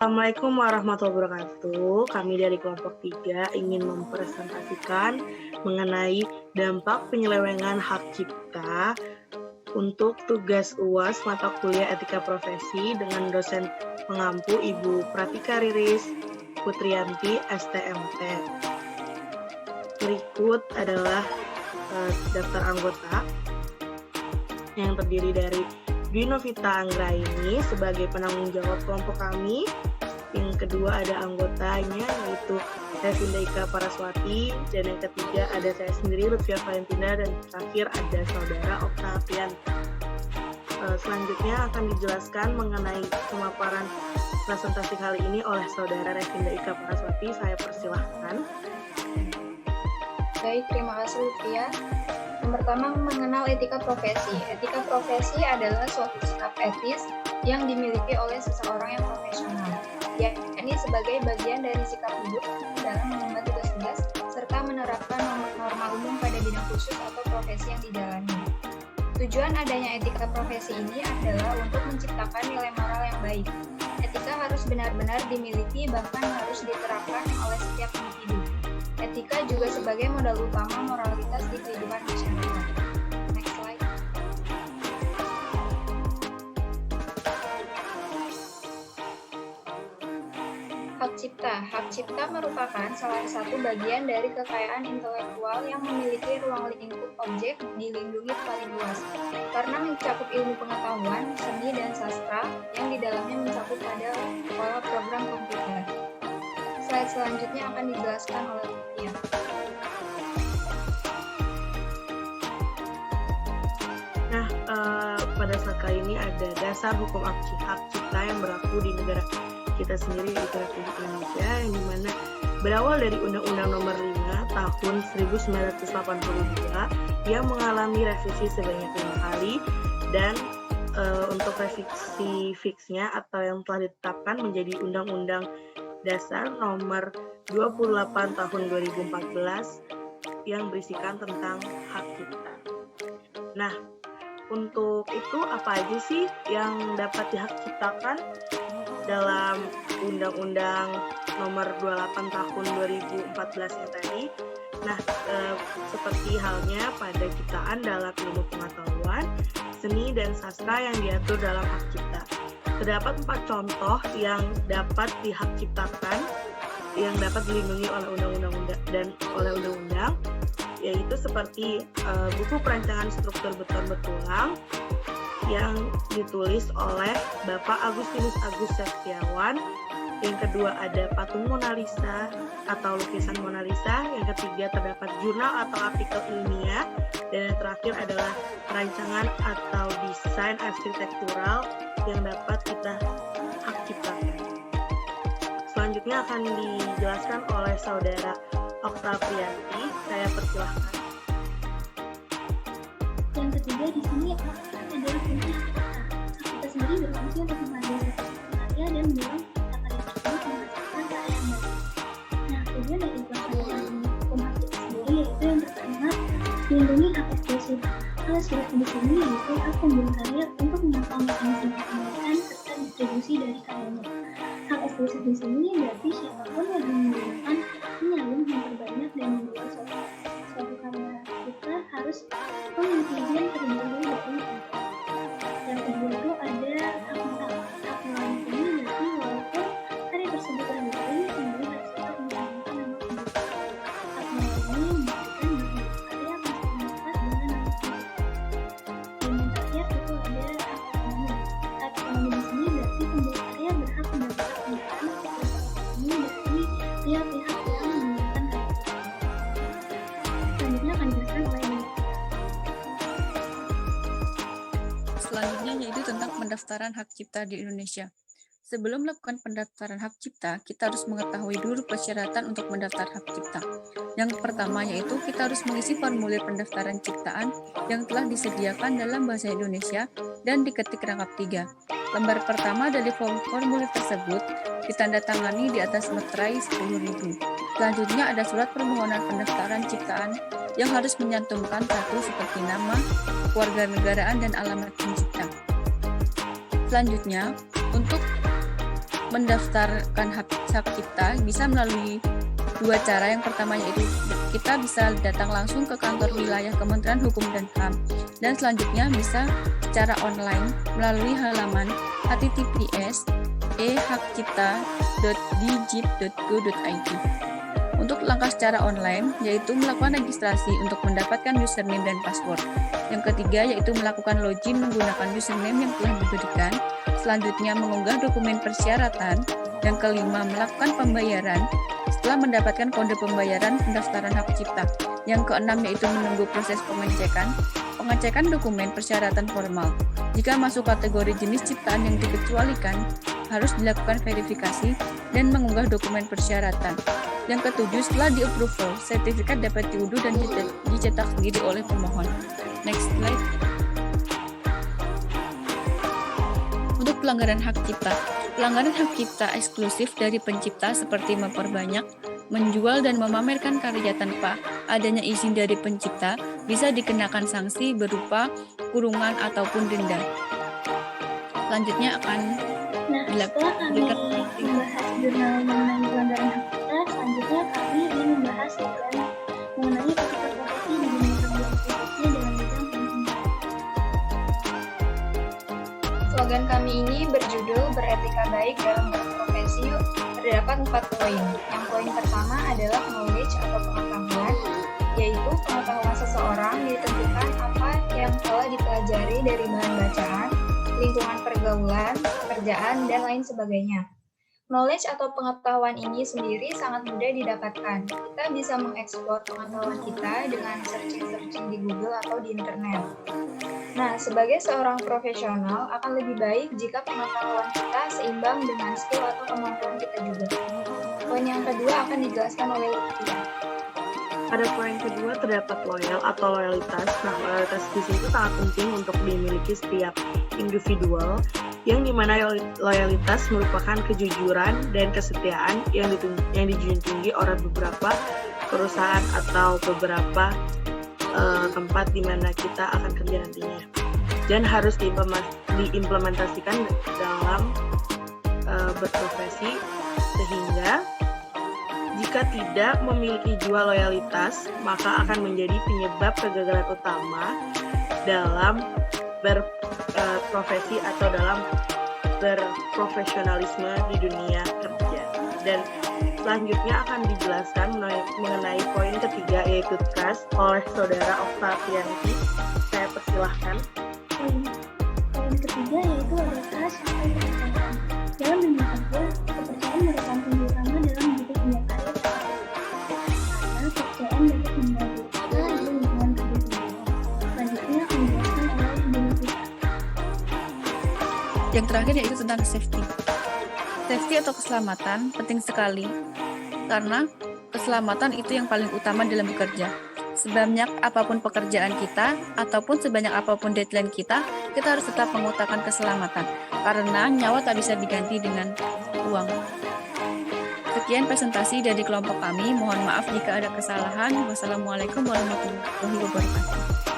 Assalamualaikum warahmatullahi wabarakatuh. Kami dari kelompok 3 ingin mempresentasikan mengenai dampak penyelewengan hak cipta untuk tugas UAS mata kuliah etika profesi dengan dosen pengampu Ibu Pratika Riris Putriyanti STMT. Berikut adalah daftar anggota yang terdiri dari Dwi Novita Anggraini sebagai penanggung jawab kelompok kami. Yang kedua ada anggotanya yaitu Revinda Ika Paraswati, dan yang ketiga ada saya sendiri Lutfia Valentina, dan terakhir ada saudara Oktavian. Selanjutnya akan dijelaskan mengenai pemaparan presentasi kali ini oleh saudara Revinda Ika Paraswati. Saya persilahkan. Baik, terima kasih Lutfia. Yang pertama, mengenal etika profesi. Etika profesi adalah suatu sikap etis yang dimiliki oleh seseorang yang profesional, yakni sebagai bagian dari sikap hidup dalam mengemban tugas-tugas serta menerapkan norma umum pada bidang khusus atau profesi yang dijalani. Tujuan adanya etika profesi ini adalah untuk menciptakan nilai moral yang baik. Etika harus benar-benar dimiliki, bahkan harus diterapkan oleh setiap individu. Etika juga sebagai modal utama moralitas di kehidupan masyarakat. Next slide. Hak cipta. Hak cipta merupakan salah satu bagian dari kekayaan intelektual yang memiliki ruang lingkup objek dilindungi paling luas, karena mencakup ilmu pengetahuan, seni, dan sastra yang di dalamnya mencakup pada pola program komputer. Slide selanjutnya akan dijelaskan oleh Lutfia. Nah, pada saat kali ini ada dasar hukum hak cipta yang berlaku di negara kita sendiri, yaitu Republik Indonesia, yang dimana berawal dari Undang-Undang Nomor 5 Tahun 1982 yang mengalami revisi sebanyak 5 kali, dan untuk revisi fixnya atau yang telah ditetapkan menjadi Undang-Undang Dasar Nomor 28 Tahun 2014 yang berisikan tentang hak cipta. Nah, untuk itu apa aja sih yang dapat dihak ciptakan dalam Undang-Undang Nomor 28 Tahun 2014 yang tadi? Nah, seperti halnya pada ciptaan dalam ilmu pengetahuan, seni, dan sastra yang diatur dalam hak cipta. Terdapat 4 contoh yang dapat dihak ciptakan yang dapat dilindungi oleh undang-undang dan oleh undang-undang, yaitu seperti buku perancangan struktur beton betulang yang ditulis oleh Bapak Agustinus Agus Setiawan. Yang kedua ada patung Mona Lisa atau lukisan Mona Lisa. Yang ketiga terdapat jurnal atau artikel ilmiah, dan yang terakhir adalah perancangan atau desain arsitektural yang dapat kita hak ciptakan. Selanjutnya akan dijelaskan oleh saudara Oktavianti. Saya persilahkan. Yang ketiga di sini adalah fungsi hak cipta. Hak cipta sendiri berfungsi untuk menghadirkan karya dan mendorong cipta karya tersebut menghasilkan karya yang baik. Nah, tujuan dari pelaksanaan hukum hak cipta sendiri yaitu yang pertama, melindungi hak eksklusif. Hal eksklusif di sini yaitu hak pembeli karya untuk menangkal mekanisme kepemilikan serta distribusi dari karyanya. Hak eksklusif di sini berarti siapapun yang menggunakan, menyalin, memperbanyak, dan menjual suatu karya cipta harus memiliki izin terlebih dahulu dari pemerintah. Yang kedua itu ada hak moral. Hak moral ini berarti walaupun karya tersebut telah dibeli, pembeli harus tetap menjalankan nama pembeli. Hak moral ini membuktikan bahwa karya masih mengikat dengan nama pembeli. Dan yang terakhir itu ada hak ekonomi. Hak ekonomi di sini berarti pembeli karya berhak mendapat pembayaran secara ekonomi dari pihak-pihak yang menggunakan karya tersebut. Selanjutnya akan dijelaskan oleh Selanjutnya yaitu tentang pendaftaran hak cipta di Indonesia. Sebelum melakukan pendaftaran hak cipta, kita harus mengetahui dulu persyaratan untuk mendaftar hak cipta. Yang pertama yaitu kita harus mengisi formulir pendaftaran ciptaan yang telah disediakan dalam bahasa Indonesia dan diketik rangkap 3. Lembar pertama dari formulir tersebut ditandatangani di atas meterai 10.000. Selanjutnya ada surat permohonan pendaftaran ciptaan yang harus menyantumkan satu seperti nama, kewarganegaraan, dan alamat pencipta. Selanjutnya, untuk mendaftarkan hak cipta bisa melalui dua cara. Yang pertama yaitu kita bisa datang langsung ke kantor wilayah Kementerian Hukum dan HAM, dan selanjutnya bisa secara online melalui halaman https://ehakcipta.digip.go.id. Untuk langkah secara online, yaitu melakukan registrasi untuk mendapatkan username dan password. Yang ketiga, yaitu melakukan login menggunakan username yang telah diberikan. Selanjutnya, mengunggah dokumen persyaratan. Yang kelima, melakukan pembayaran setelah mendapatkan kode pembayaran pendaftaran hak cipta. Yang keenam, yaitu menunggu proses pengecekan dokumen persyaratan formal. Jika masuk kategori jenis ciptaan yang dikecualikan, harus dilakukan verifikasi dan mengunggah dokumen persyaratan. Yang ketujuh, setelah di-approval, sertifikat dapat diunduh dan dicetak sendiri oleh pemohon. Next slide. Untuk pelanggaran hak cipta. Pelanggaran hak cipta eksklusif dari pencipta seperti memperbanyak, menjual dan memamerkan karya tanpa adanya izin dari pencipta bisa dikenakan sanksi berupa kurungan ataupun denda. Selanjutnya akan Setelah kami membahas jurnal mengenai pelanggaran hak cipta, selanjutnya kami ingin membahas mengenai etika profesi di dunia kerja khususnya dalam bidang pendidikan. Slogan kami ini berjudul Beretika Baik dalam Berprofesi. Terdapat 4 poin. Yang poin pertama adalah knowledge atau pengetahuan, yaitu pengetahuan seseorang ditentukan apa yang telah dipelajari dari bahan bacaan, lingkungan pergaulan, pekerjaan, dan lain sebagainya. Knowledge atau pengetahuan ini sendiri sangat mudah didapatkan. Kita bisa mengeksplor pengetahuan kita dengan searching di Google atau di internet. Nah, sebagai seorang profesional, akan lebih baik jika pengetahuan kita seimbang dengan skill atau kemampuan kita juga. Poin yang kedua akan dijelaskan oleh Lutfi. Pada poin kedua terdapat loyal atau loyalitas. Nah, loyalitas di sini sangat penting untuk dimiliki setiap individual, yang dimana loyalitas merupakan kejujuran dan kesetiaan yang dijunjung tinggi oleh beberapa perusahaan atau beberapa tempat di mana kita akan kerja nantinya, dan harus diimplementasikan dalam berprofesi, sehingga jika tidak memiliki jiwa loyalitas, maka akan menjadi penyebab kegagalan utama dalam berprofesi atau dalam berprofesionalisme di dunia kerja. Dan selanjutnya akan dijelaskan mengenai poin ketiga, yaitu trust, oleh saudara Oktavianti. Saya persilahkan. Poin ketiga yaitu ada trust atau kepercayaan. Dalam dunia kerja, kepercayaan merupakan kunci utama dalam mendidik dunia karir karena kepercayaan dapat membantu kita di lingkungan kerja kita. Selanjutnya akan dijelaskan oleh Ibu Lutfi. Yang terakhir yaitu tentang safety. Safety atau keselamatan penting sekali, karena keselamatan itu yang paling utama dalam bekerja. Sebanyak apapun pekerjaan kita, ataupun sebanyak apapun deadline kita harus tetap mengutamakan keselamatan, karena nyawa tak bisa diganti dengan uang. Sekian presentasi dari kelompok kami, mohon maaf jika ada kesalahan. Wassalamualaikum warahmatullahi wabarakatuh.